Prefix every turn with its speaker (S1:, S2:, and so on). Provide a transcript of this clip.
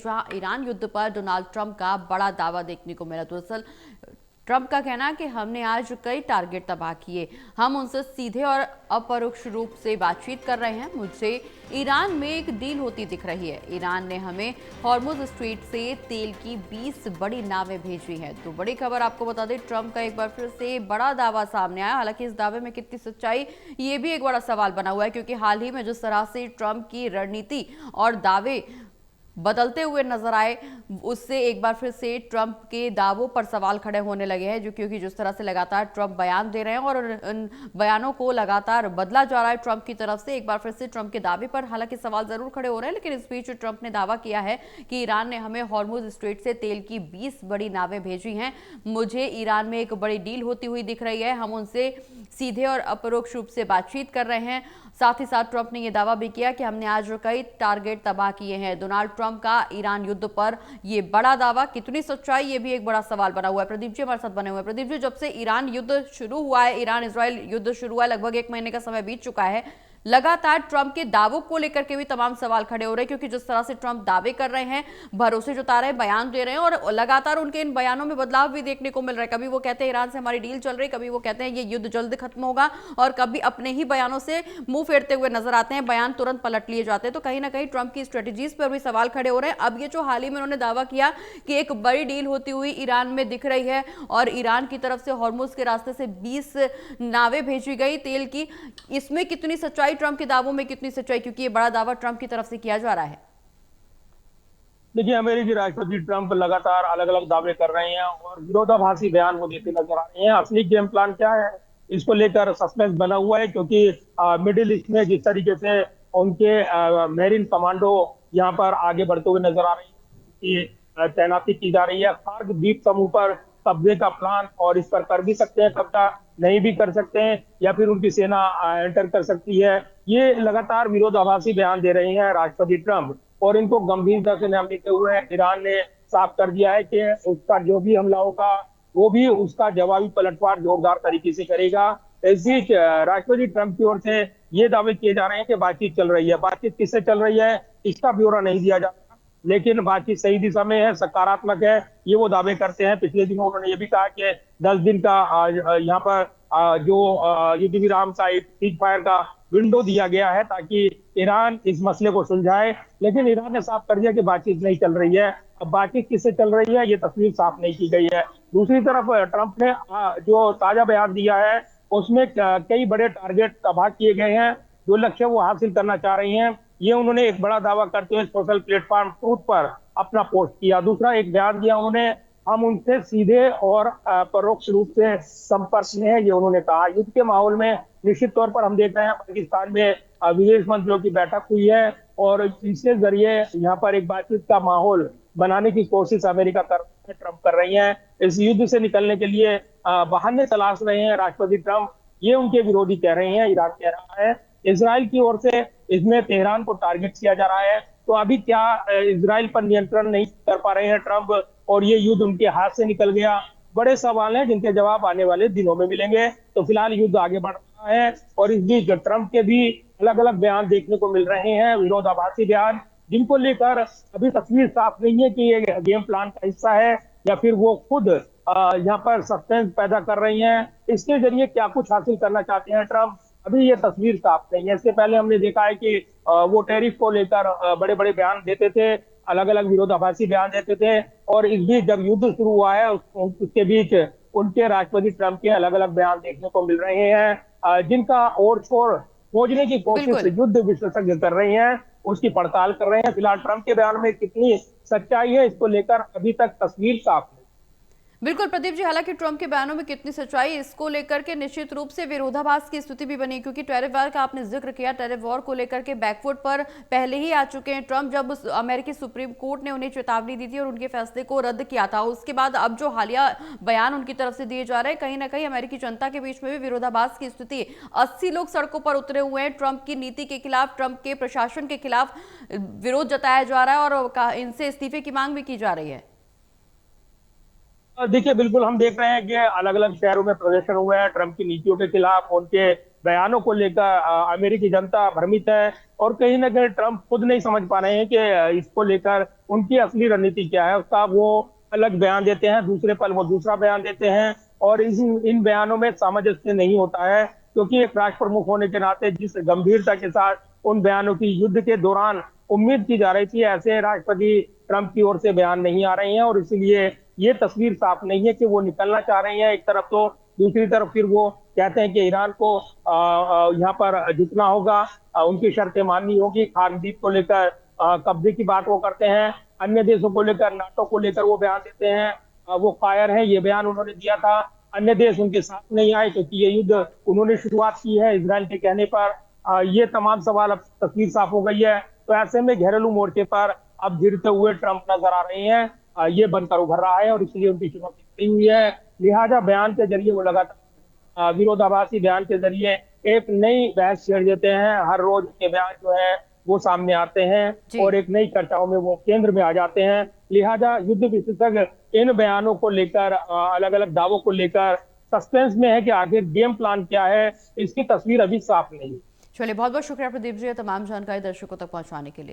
S1: जहां ईरान युद्ध पर डोनाल्ड ट्रंप का बड़ा दावा देखने को मिला। दरअसल ट्रंप का कहना है कि हमने आज कई टारगेट तबाह किए, हम उनसे सीधे और अपरोक्ष रूप से बातचीत कर रहे हैं। मुझे ईरान में एक डील होती दिख रही है। ईरान ने हमें हॉर्मुज स्ट्रेट से तेल की 20 बड़ी नावें भेजी हैं। तो बड़ी खबर आपको बता दें, ट्रंप का एक बार फिर से बड़ा दावा सामने आया। हालांकि इस दावे में कितनी सच्चाई, ये भी एक बड़ा सवाल बना हुआ है, क्योंकि हाल ही में जिस तरह से ट्रंप की रणनीति और दावे बदलते हुए नजर आए, उससे एक बार फिर से ट्रंप के दावों पर सवाल खड़े होने लगे हैं। जो क्योंकि जिस तरह से लगातार ट्रंप बयान दे रहे हैं और उन बयानों को लगातार बदला जा रहा है ट्रंप की तरफ से, एक बार फिर से ट्रंप के दावे पर हालांकि सवाल जरूर खड़े हो रहे हैं। लेकिन इस बीच ट्रंप ने दावा किया है कि ईरान ने हमें हॉर्मुज स्ट्रेट से तेल की 20 बड़ी नावें भेजी हैं। मुझे ईरान में एक बड़ी डील होती हुई दिख रही है, हम उनसे सीधे और अपरोक्ष रूप से बातचीत कर रहे हैं। साथ ही साथ ट्रंप ने यह दावा भी किया कि हमने आज कई टारगेट तबाह किए हैं। डोनाल्ड ट्रंप का ईरान युद्ध पर यह बड़ा दावा, कितनी सच्चाई, ये भी एक बड़ा सवाल बना हुआ है। प्रदीप जी हमारे साथ बने हुए हैं। प्रदीप जी, जब से ईरान युद्ध शुरू हुआ है, ईरान इजराइल युद्ध शुरू हुआ है, लगभग 1 महीने का समय बीत चुका है। लगातार ट्रंप के दावों को लेकर के भी तमाम सवाल खड़े हो रहे हैं, क्योंकि जिस तरह से ट्रंप दावे कर रहे हैं, भरोसे जता रहे हैं, बयान दे रहे हैं, और लगातार उनके इन बयानों में बदलाव भी देखने को मिल रहा है। कभी वो कहते हैं ईरान से हमारी डील चल रही, कभी वो कहते हैं ये युद्ध जल्द खत्म होगा, और कभी अपने ही बयानों से मुंह फेरते हुए नजर आते हैं, बयान तुरंत पलट लिए जाते हैं। तो कहीं ना कहीं ट्रंप की स्ट्रेटेजीज पर भी सवाल खड़े हो रहे हैं। अब ये जो हाल ही में उन्होंने दावा किया कि एक बड़ी डील होती हुई ईरान में दिख रही है और ईरान की तरफ से हॉर्मुज के रास्ते से 20 नावें भेजी गई तेल की, इसमें कितनी सच्चाई, ट्रंप के दावों में कितनी सच्चाई, क्योंकि ये बड़ा दावा ट्रंप की तरफ से किया जा रहा है?
S2: देखिए, अमेरिकी राष्ट्रपति ट्रंप लगातार अलग अलग दावे कर रहे हैं और विरोधाभासी बयान वो देते नजर आ रहे हैं। असली गेम प्लान क्या है, इसको लेकर सस्पेंस बना हुआ है, क्योंकि मिडिल ईस्ट में जिस तरीके से उनके मेरिन कमांडो यहाँ पर आगे बढ़ते हुए नजर आ रहे हैं कि तैनाती की जा रही है। कार्ग द्वीप समूह पर कब्जे का प्लान, और इस पर कर भी सकते हैं कब्जा, नहीं भी कर सकते हैं, या फिर उनकी सेना एंटर कर सकती है। ये लगातार विरोधाभासी बयान दे रहे हैं राष्ट्रपति ट्रंप, और इनको गंभीरता से न लेते हुए ईरान ने साफ कर दिया है कि उसका जो भी हमला होगा वो भी उसका जवाबी पलटवार जोरदार तरीके से करेगा। इस बीच राष्ट्रपति ट्रंप की ओर से ये दावे किए जा रहे हैं कि बातचीत चल रही है। बातचीत किससे चल रही है, इसका ब्यौरा नहीं दिया जाता, लेकिन बातचीत सही दिशा में है, सकारात्मक है, ये वो दावे करते हैं। पिछले दिनों उन्होंने ये भी कहा कि 10 दिन का यहाँ पर जो युद्ध विराम का एक सीज फायर का विंडो दिया गया है, ताकि ईरान इस मसले को सुलझाए। लेकिन ईरान ने साफ कर दिया कि बातचीत नहीं चल रही है। अब बातचीत किससे चल रही है, ये तस्वीर साफ नहीं की गई है। दूसरी तरफ ट्रंप ने जो ताजा बयान दिया है, उसमें कई बड़े टारगेट तबाह किए गए हैं, जो लक्ष्य वो हासिल करना चाह रही हैं। ये उन्होंने एक बड़ा दावा करते हुए सोशल प्लेटफॉर्म ट्रूथ पर अपना पोस्ट किया। दूसरा एक बयान दिया उन्होंने, हम उनसे सीधे और परोक्ष रूप से संपर्क में है, ये उन्होंने कहा। युद्ध के माहौल में निश्चित तौर पर हम देख रहे हैं पाकिस्तान में विदेश मंत्रियों की बैठक हुई है, और इसके जरिए यहाँ पर एक बातचीत का माहौल बनाने की कोशिश अमेरिका कर ट्रंप कर रही है। इस युद्ध से निकलने के लिए बहाने तलाश रहे हैं राष्ट्रपति ट्रंप, ये उनके विरोधी कह रहे हैं, ईरान कह रहा है। इसराइल की ओर से इसमें तेहरान को टारगेट किया जा रहा है। तो अभी क्या इसराइल पर नियंत्रण नहीं कर पा रहे हैं ट्रंप, और ये युद्ध उनके हाथ से निकल गया? बड़े सवाल हैं जिनके जवाब आने वाले दिनों में मिलेंगे। तो फिलहाल युद्ध आगे बढ़ रहा है, और इस बीच ट्रंप के भी अलग अलग बयान देखने को मिल रहे हैं, विरोधाभासी बयान, जिनको लेकर अभी तस्वीर साफ नहीं है कि ये गेम प्लान का हिस्सा है या फिर वो खुद यहाँ पर सस्पेंस पैदा कर रही हैं। इसके जरिए क्या कुछ हासिल करना चाहते हैं ट्रंप, अभी ये तस्वीर साफ नहीं है। इससे पहले हमने देखा है कि वो टैरिफ को लेकर बड़े बड़े बयान देते थे, अलग अलग विरोधाभासी बयान देते थे, और इस बीच जब युद्ध शुरू हुआ है उसके बीच उनके राष्ट्रपति ट्रंप के अलग अलग बयान देखने को मिल रहे हैं, जिनका ओर छोर खोजने की कोशिश
S1: बिल्कुल
S2: युद्ध विशेषज्ञ कर रहे हैं, उसकी पड़ताल कर रहे हैं। फिलहाल ट्रंप के बयान में कितनी सच्चाई है, इसको लेकर अभी तक तस्वीर साफ नहीं।
S1: बिल्कुल प्रदीप जी, हालांकि ट्रंप के बयानों में कितनी सच्चाई, इसको लेकर के निश्चित रूप से विरोधाभास की स्थिति भी बनी, क्योंकि टैरिफ वॉर का आपने जिक्र किया। टैरिफ वॉर को लेकर के बैकफुट पर पहले ही आ चुके हैं ट्रंप, जब अमेरिकी सुप्रीम कोर्ट ने उन्हें चेतावनी दी थी और उनके फैसले को रद्द किया था। उसके बाद अब जो हालिया बयान उनकी तरफ से दिए जा रहे हैं, कहीं ना कहीं अमेरिकी जनता के बीच में भी विरोधाभास की स्थिति। 80 लोग सड़कों पर उतरे हुए हैं ट्रंप की नीति के खिलाफ, ट्रंप के प्रशासन के खिलाफ विरोध जताया जा रहा है और इनसे इस्तीफे की मांग भी की जा रही है।
S2: देखिए, बिल्कुल हम देख रहे हैं कि अलग अलग शहरों में प्रदर्शन हुए हैं ट्रंप की नीतियों के खिलाफ, उनके बयानों को लेकर अमेरिकी जनता भ्रमित है। और कहीं ना कहीं ट्रंप खुद नहीं समझ पा रहे हैं कि इसको लेकर उनकी असली रणनीति क्या है। उसका वो अलग बयान देते हैं, दूसरे पल वो दूसरा बयान देते हैं, और इन बयानों में सामंजस्य नहीं होता है। क्योंकि एक राष्ट्र प्रमुख होने के नाते जिस गंभीरता के साथ उन बयानों की युद्ध के दौरान उम्मीद की जा रही थी, ऐसे राष्ट्रपति ट्रंप की ओर से बयान नहीं आ रहे हैं। और इसलिए ये तस्वीर साफ नहीं है कि वो निकलना चाह रहे हैं एक तरफ, तो दूसरी तरफ फिर वो कहते हैं कि ईरान को यहाँ पर झुकना होगा, उनकी शर्तें माननी होगी। खार्द्वीप को लेकर कब्जे की बात वो करते हैं। अन्य देशों को लेकर, नाटो को लेकर वो बयान देते हैं। वो कायर है, ये बयान उन्होंने दिया था। अन्य देश उनके साथ नहीं आए क्योंकि ये युद्ध उन्होंने शुरुआत की है इजराइल के कहने पर। ये तमाम सवाल, अब तस्वीर साफ हो गई है। तो ऐसे में घरेलू मोर्चे पर अब गिरते हुए ट्रंप नजर आ रहे हैं। ये बनकर उभर रहा है और इसलिए उनकी चुनौती बड़ी हुई है। लिहाजा बयान के जरिए वो लगातार विरोधाभासी बयान के जरिए एक नई बहस छेड़ देते हैं। हर रोज के बयान जो है वो सामने आते हैं
S1: जी।
S2: और एक नई चर्चाओं में वो केंद्र में आ जाते हैं। लिहाजा युद्ध विशेषज्ञ इन बयानों को लेकर, अलग अलग दावों को लेकर सस्पेंस में है कि आखिर गेम प्लान क्या है। इसकी तस्वीर अभी साफ नहीं है।
S1: चलिए, बहुत बहुत शुक्रिया प्रदीप जी, ये तमाम जानकारी दर्शकों तक पहुंचाने के लिए।